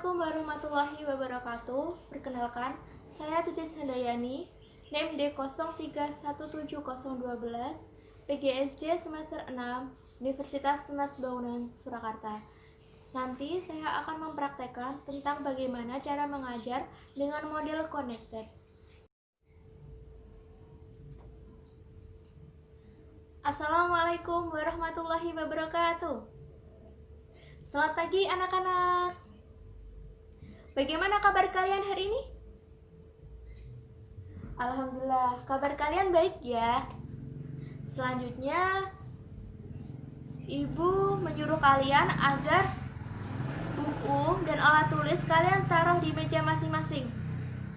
Assalamualaikum warahmatullahi wabarakatuh. Perkenalkan, saya Titis Handayani, NIM D03170012, PGSD semester 6, Universitas Tunas Bangunan Surakarta. Nanti saya akan mempraktekkan tentang bagaimana cara mengajar dengan model connected. Assalamualaikum warahmatullahi wabarakatuh. Selamat pagi anak-anak. Bagaimana kabar kalian hari ini? Alhamdulillah, kabar kalian baik ya. Selanjutnya, Ibu menyuruh kalian agar buku dan alat tulis kalian taruh di meja masing-masing.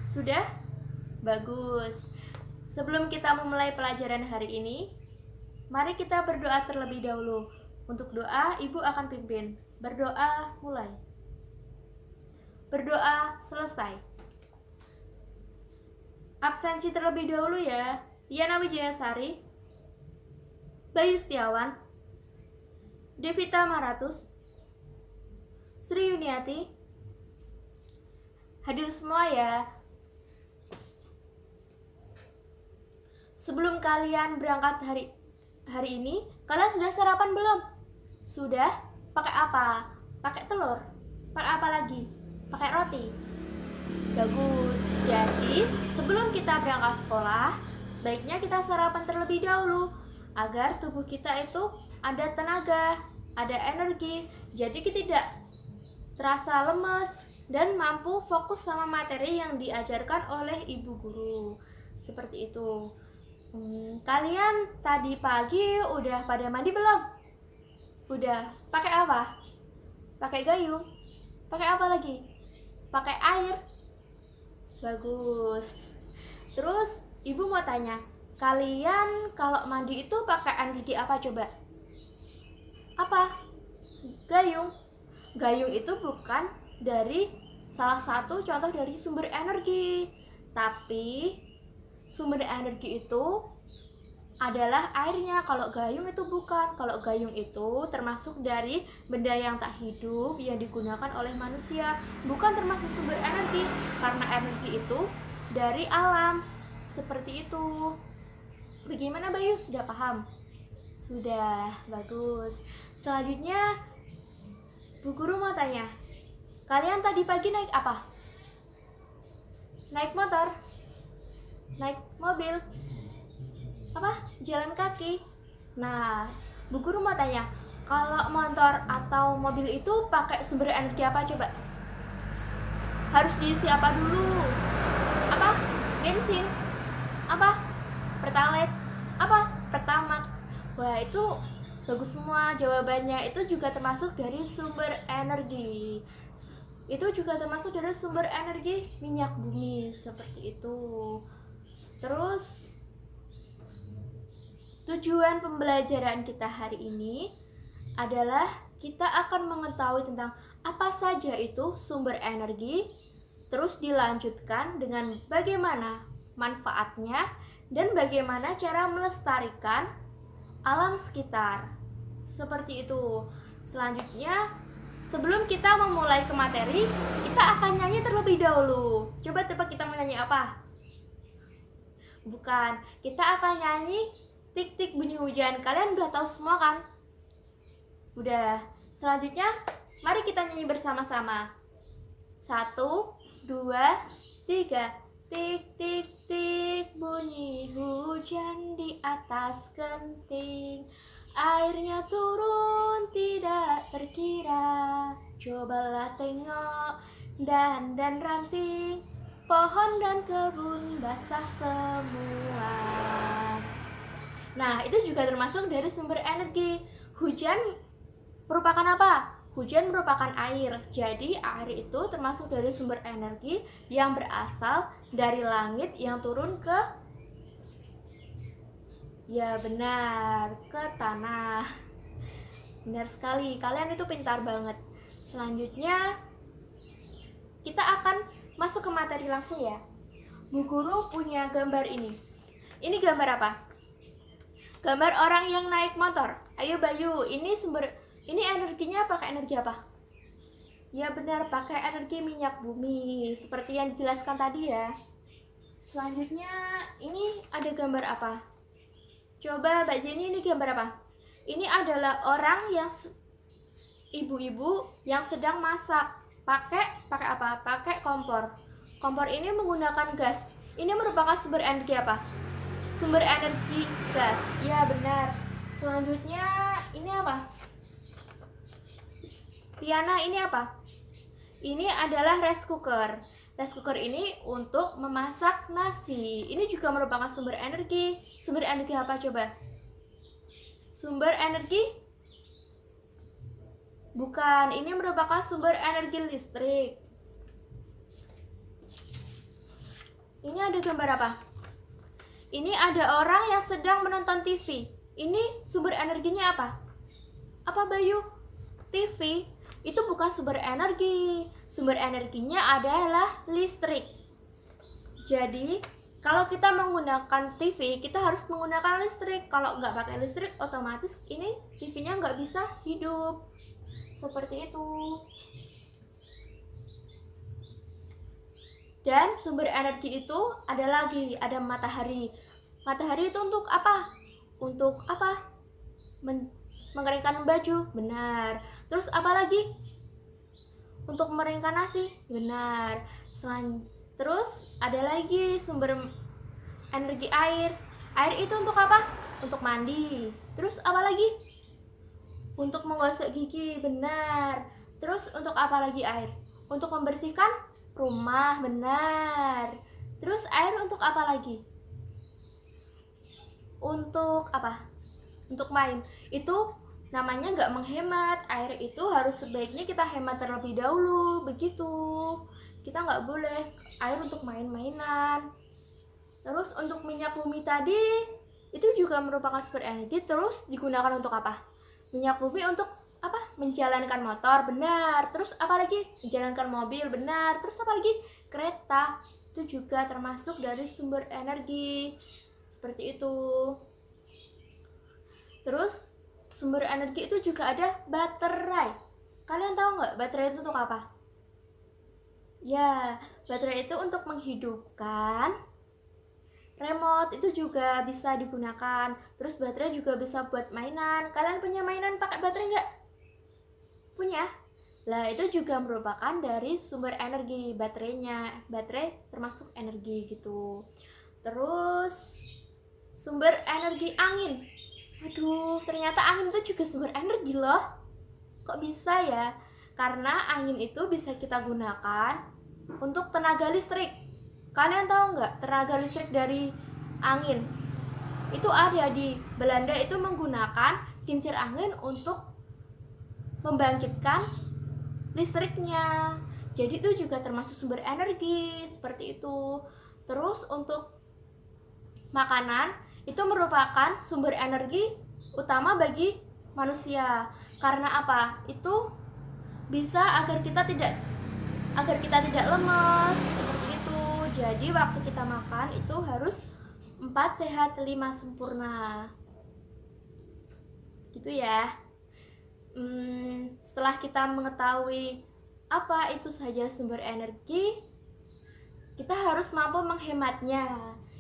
Sudah? Bagus. Sebelum kita memulai pelajaran hari ini, mari kita berdoa terlebih dahulu. Untuk doa, Ibu akan pimpin. Berdoa mulai. Berdoa selesai. Absensi terlebih dahulu ya. Diana Wijayasari, Bayu Setiawan, Devita Maratus, Sri Yuniati. Hadir semua ya. Sebelum kalian berangkat hari ini, kalian sudah sarapan belum? Sudah? Pakai apa? Pakai telur? Pakai apa lagi? Pakai roti? Bagus. Jadi, sebelum kita berangkat sekolah, sebaiknya kita sarapan terlebih dahulu agar tubuh kita itu ada tenaga, ada energi. Jadi kita tidak terasa lemes dan mampu fokus sama materi yang diajarkan oleh ibu guru. Seperti itu. Kalian tadi pagi udah pada mandi belum? Udah. Pakai apa? Pakai gayung? Pakai apa lagi? Pakai air. Bagus. Terus ibu mau tanya, kalian kalau mandi itu pakai energi apa coba? Apa? Gayung. Gayung itu bukan dari salah satu contoh dari sumber energi, tapi sumber energi itu adalah airnya. Kalau gayung itu bukan. Kalau gayung itu termasuk dari benda yang tak hidup yang digunakan oleh manusia, bukan termasuk sumber energi, karena energi itu dari alam. Seperti itu. Bagaimana Bayu? Sudah paham? Sudah. Bagus. Selanjutnya Bu Guru mau tanya, kalian tadi pagi naik apa? Naik motor? Naik mobil? Apa? Jalan kaki? Nah, Bu Guru mau tanya, kalau motor atau mobil itu pakai sumber energi apa coba? Harus diisi apa dulu? Apa? Bensin? Apa? Pertalite? Apa? Pertamax? Wah, itu bagus semua jawabannya. Itu juga termasuk dari sumber energi. Itu juga termasuk dari sumber energi minyak bumi. Seperti itu. Terus tujuan pembelajaran kita hari ini adalah kita akan mengetahui tentang apa saja itu sumber energi, terus dilanjutkan dengan bagaimana manfaatnya dan bagaimana cara melestarikan alam sekitar. Seperti itu. Selanjutnya, sebelum kita memulai ke materi, kita akan nyanyi terlebih dahulu. Coba tebak kita mau nyanyi apa? Bukan, kita akan nyanyi Tik-tik bunyi hujan. Kalian udah tahu semua kan? Udah. Selanjutnya, mari kita nyanyi bersama-sama. 1, 2, 3. Tik-tik-tik bunyi hujan di atas genting. Airnya turun tidak terkira. Cobalah tengok dan ranting. Pohon dan kebun basah semua. Nah, itu juga termasuk dari sumber energi. Hujan merupakan apa? Hujan merupakan air. Jadi, air itu termasuk dari sumber energi yang berasal dari langit yang turun ke, ya benar, ke tanah. Benar sekali, kalian itu pintar banget. Selanjutnya, kita akan masuk ke materi langsung ya. Bu Guru punya gambar ini. Ini gambar apa? Gambar orang yang naik motor. Ayo Bayu, ini energinya pakai energi apa? Ya benar, pakai energi minyak bumi seperti yang dijelaskan tadi ya. Selanjutnya ini ada gambar apa? Coba Mbak Jenny, ini gambar apa? Ini adalah orang yang ibu-ibu yang sedang masak. Pakai apa? Pakai kompor. Kompor ini menggunakan gas. Ini merupakan sumber energi apa? Sumber energi gas. Ya benar. Selanjutnya ini apa? Tiana, ini apa? Ini adalah rice cooker. Rice cooker ini untuk memasak nasi. Ini juga merupakan sumber energi. Sumber energi apa coba? Sumber energi? Bukan, ini merupakan sumber energi listrik. Ini ada gambar apa? Ini ada orang yang sedang menonton TV. Ini sumber energinya apa? Apa Bayu? TV itu bukan sumber energi. Sumber energinya adalah listrik. Jadi kalau kita menggunakan TV, kita harus menggunakan listrik. Kalau nggak pakai listrik, otomatis ini TV-nya nggak bisa hidup. Seperti itu. Dan sumber energi itu ada lagi, ada matahari. Matahari itu untuk apa? Untuk apa? Mengeringkan baju, benar. Terus apa lagi? Untuk mengeringkan nasi, benar. Terus ada lagi sumber energi air. Air itu untuk apa? Untuk mandi. Terus apa lagi? Untuk menggosok gigi, benar. Terus untuk apa lagi air? Untuk membersihkan rumah, benar. Terus air untuk apa lagi? Untuk apa? Untuk main. Itu namanya nggak menghemat. Air itu harus sebaiknya kita hemat terlebih dahulu, begitu. Kita nggak boleh air untuk main-mainan. Terus untuk minyak bumi tadi itu juga merupakan sumber energi. Terus digunakan untuk apa? Minyak bumi untuk apa? Menjalankan motor, benar. Terus apa lagi? Menjalankan mobil, benar. Terus apa lagi? Kereta. Itu juga termasuk dari sumber energi. Seperti itu. Terus sumber energi itu juga ada baterai. Kalian tahu nggak baterai itu untuk apa? Ya, baterai itu untuk menghidupkan remote, itu juga bisa digunakan. Terus baterai juga bisa buat mainan. Kalian punya mainan pakai baterai nggak? Punya? Lah itu juga merupakan dari sumber energi baterainya. Baterai termasuk energi gitu. Terus sumber energi angin. Aduh, ternyata angin itu juga sumber energi loh. Kok bisa ya? Karena angin itu bisa kita gunakan untuk tenaga listrik. Kalian tahu nggak tenaga listrik dari angin? Itu ada di Belanda, itu menggunakan kincir angin untuk membangkitkan listriknya. Jadi itu juga termasuk sumber energi, seperti itu. Terus untuk makanan, itu merupakan sumber energi utama bagi manusia. Karena apa? Itu bisa agar kita tidak lemas. Jadi waktu kita makan itu harus 4 sehat 5 sempurna. Gitu ya. Setelah kita mengetahui apa itu saja sumber energi, kita harus mampu menghematnya.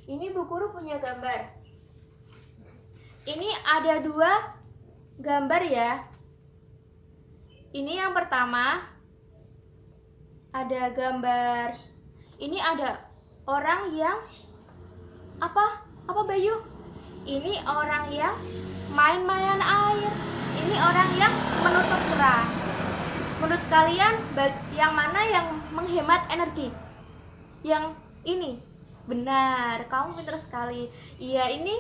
Ini Bu Guru punya gambar. Ini ada 2 gambar ya. Ini yang pertama ada gambar. Ini ada orang yang apa Bayu? Ini orang yang main-mainan air. Ini orang yang menutup keran. Menurut kalian yang mana yang menghemat energi? Yang ini? Benar, kamu pintar sekali. Iya, ini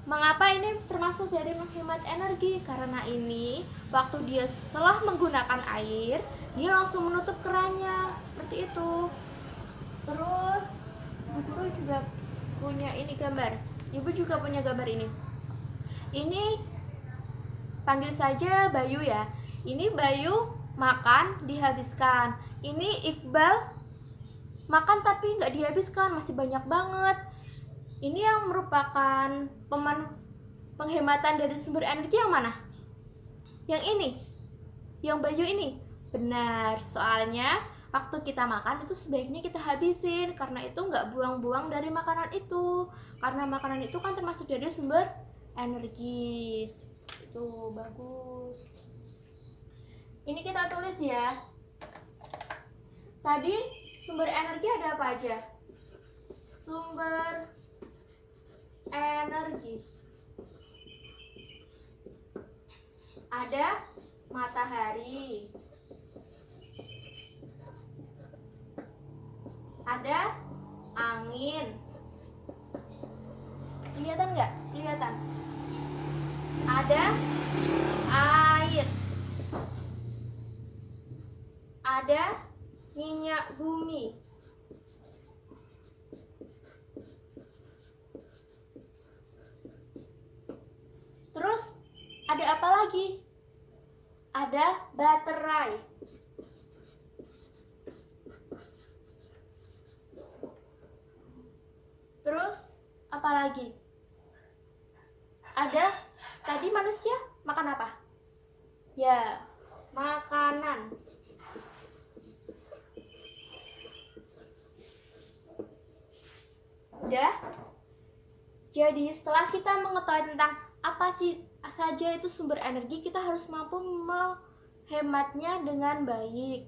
mengapa ini termasuk dari menghemat energi? Karena ini waktu dia setelah menggunakan air, dia langsung menutup kerannya. Seperti itu. Terus Bu Guru juga punya ini gambar. Ibu juga punya gambar ini. Ini panggil saja Bayu ya. Ini Bayu makan dihabiskan. Ini Iqbal makan tapi nggak dihabiskan, masih banyak banget. Ini yang merupakan penghematan dari sumber energi yang mana? Yang ini? Yang Bayu ini? Benar, soalnya waktu kita makan itu sebaiknya kita habisin, karena itu nggak buang-buang dari makanan itu. Karena makanan itu kan termasuk dari sumber energi. Itu bagus. Ini kita tulis ya. Tadi sumber energi ada apa aja? Sumber energi. Ada matahari. Ada angin. Kelihatan nggak? Kelihatan. Ada air. Ada minyak bumi. Terus ada apa lagi? Ada baterai. Terus apa lagi? Ada tadi manusia makan apa? Ya, makanan. Udah? Jadi setelah kita mengetahui tentang apa sih saja itu sumber energi, kita harus mampu menghematnya dengan baik.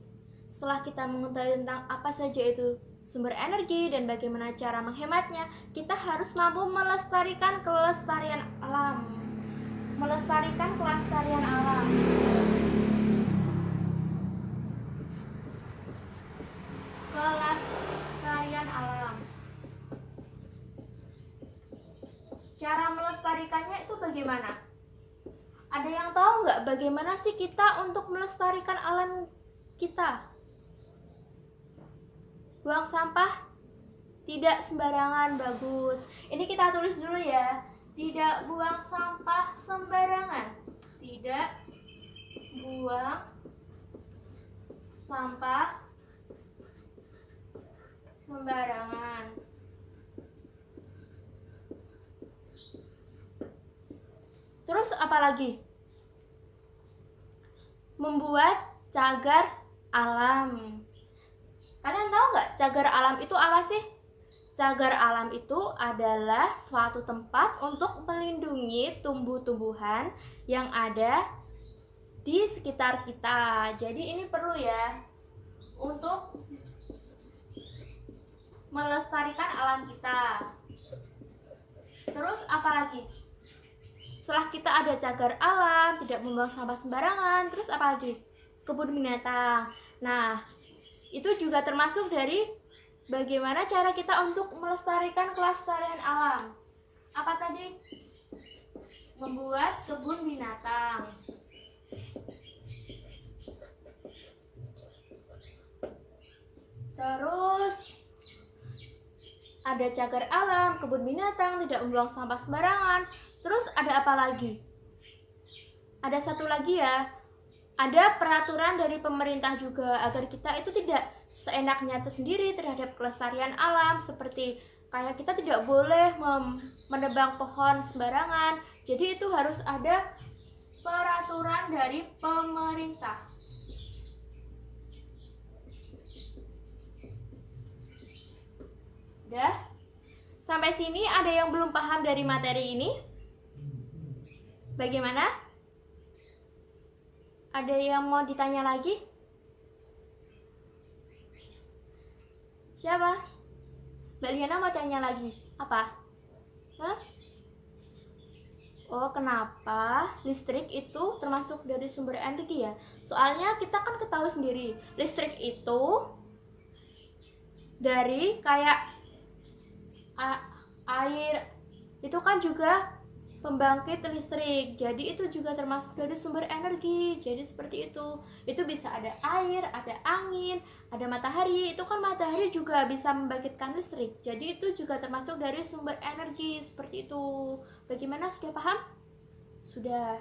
Setelah kita mengetahui tentang apa saja itu sumber energi dan bagaimana cara menghematnya, kita harus mampu melestarikan kelestarian alam. Melestarikan kelestarian alam. Kelestarian alam. Cara melestarikannya itu bagaimana? Ada yang tahu nggak bagaimana sih kita untuk melestarikan alam kita? Buang sampah tidak sembarangan, bagus. Ini kita tulis dulu ya. Tidak buang sampah sembarangan. Tidak buang sampah sembarangan. Terus apa lagi? Membuat cagar alam. Kalian tahu nggak cagar alam itu apa sih? Cagar alam itu adalah suatu tempat untuk melindungi tumbuh-tumbuhan yang ada di sekitar kita. Jadi ini perlu ya untuk melestarikan alam kita. Terus apa lagi? Setelah kita ada cagar alam, tidak membuang sampah sembarangan, terus apa lagi? Kebun binatang. Nah, itu juga termasuk dari bagaimana cara kita untuk melestarikan kelestarian alam. Apa tadi? Membuat kebun binatang. Terus ada cagar alam, kebun binatang, tidak membuang sampah sembarangan. Terus ada apa lagi? Ada satu lagi ya. Ada peraturan dari pemerintah juga agar kita itu tidak seenaknya tersendiri terhadap kelestarian alam, seperti kayak kita tidak boleh menebang pohon sembarangan. Jadi itu harus ada peraturan dari pemerintah. Udah? Sampai sini ada yang belum paham dari materi ini? Bagaimana? Ada yang mau ditanya lagi? Siapa? Mbak Liana mau tanya lagi. Apa? Hah? Oh, kenapa listrik itu termasuk dari sumber energi ya? Soalnya kita kan ketahui sendiri, listrik itu dari kayak air, itu kan juga pembangkit listrik, jadi itu juga termasuk dari sumber energi. Jadi seperti itu bisa ada air, ada angin, ada matahari. Itu kan matahari juga bisa membangkitkan listrik, jadi itu juga termasuk dari sumber energi. Seperti itu. Bagaimana, sudah paham? Sudah.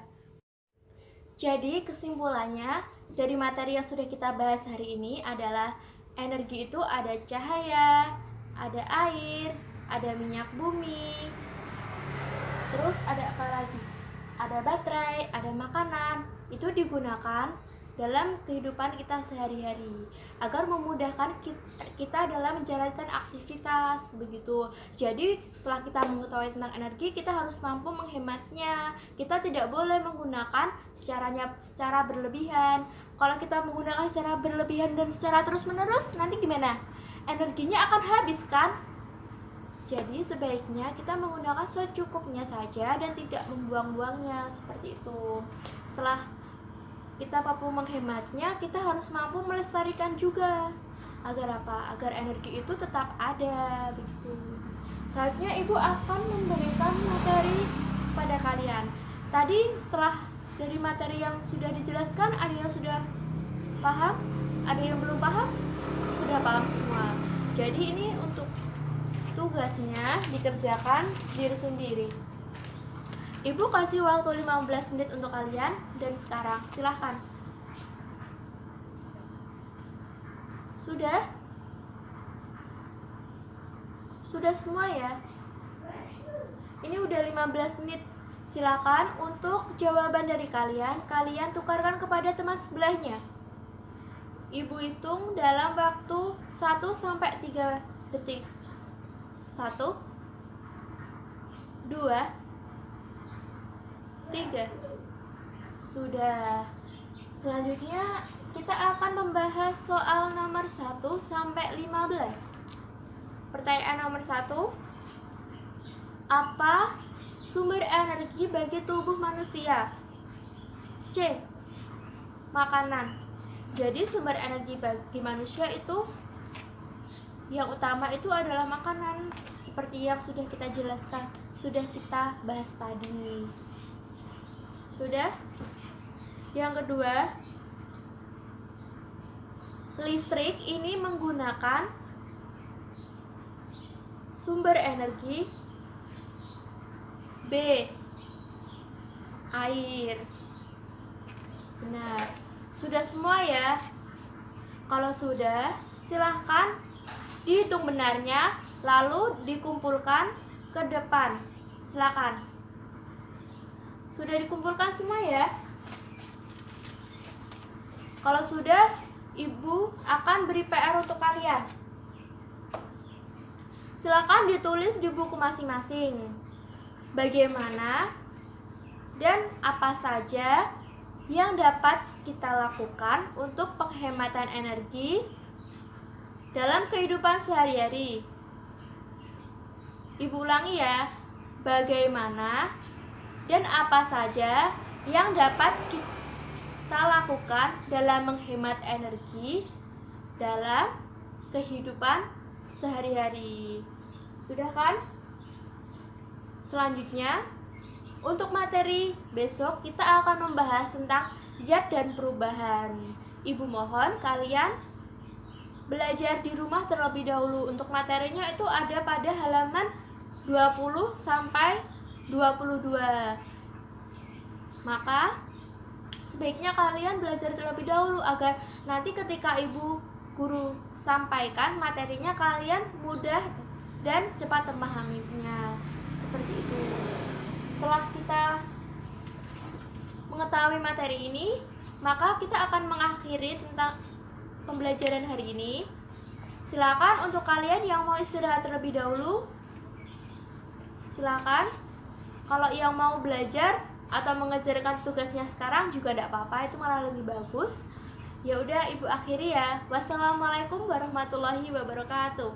Jadi kesimpulannya dari materi yang sudah kita bahas hari ini adalah energi itu ada cahaya, ada air, ada minyak bumi, terus ada apa lagi? Ada baterai, ada makanan. Itu digunakan dalam kehidupan kita sehari-hari agar memudahkan kita dalam menjalankan aktivitas begitu. Jadi setelah kita mengetahui tentang energi, kita harus mampu menghematnya. Kita tidak boleh menggunakan secara berlebihan. Kalau kita menggunakan secara berlebihan dan secara terus-menerus, nanti gimana? Energinya akan habis kan? Jadi sebaiknya kita menggunakan secukupnya saja dan tidak membuang-buangnya seperti itu. Setelah kita mampu menghematnya, kita harus mampu melestarikan juga. Agar apa? Agar energi itu tetap ada begitu. Selanjutnya Ibu akan memberikan materi pada kalian. Tadi setelah dari materi yang sudah dijelaskan, ada yang sudah paham? Ada yang belum paham? Sudah paham semua. Jadi ini untuk tugasnya dikerjakan sendiri-sendiri. Ibu kasih waktu 15 menit untuk kalian dan sekarang silahkan. Sudah? Sudah semua ya? Ini udah 15 menit. Silakan untuk jawaban dari kalian tukarkan kepada teman sebelahnya. Ibu hitung dalam waktu 1-3 detik. 1 2 3. Sudah. Selanjutnya kita akan membahas soal nomor 1-15. Pertanyaan nomor 1. Apa sumber energi bagi tubuh manusia? C. Makanan. Jadi sumber energi bagi manusia itu yang utama itu adalah makanan, seperti yang sudah kita jelaskan, sudah kita bahas tadi. Sudah? Yang kedua, listrik ini menggunakan sumber energi B. Air. Benar. Sudah semua ya? Kalau sudah, silahkan dihitung benarnya, lalu dikumpulkan ke depan. Silakan. Sudah dikumpulkan semua ya? Kalau sudah, Ibu akan beri PR untuk kalian. Silakan ditulis di buku masing-masing. Bagaimana dan apa saja yang dapat kita lakukan untuk penghematan energi dalam kehidupan sehari-hari. Ibu ulangi ya. Bagaimana dan apa saja yang dapat kita lakukan dalam menghemat energi dalam kehidupan sehari-hari. Sudah kan? Selanjutnya, untuk materi besok kita akan membahas tentang zat dan perubahan. Ibu mohon kalian belajar di rumah terlebih dahulu. Untuk materinya itu ada pada halaman 20 sampai 22. Maka sebaiknya kalian belajar terlebih dahulu agar nanti ketika ibu guru sampaikan materinya kalian mudah dan cepat memahaminya. Seperti itu. Setelah kita mengetahui materi ini, maka kita akan mengakhiri tentang pembelajaran hari ini. Silakan untuk kalian yang mau istirahat terlebih dahulu. Silakan. Kalau yang mau belajar atau mengerjakan tugasnya sekarang juga tidak apa-apa, itu malah lebih bagus. Ya udah, Ibu akhiri ya. Wassalamualaikum warahmatullahi wabarakatuh.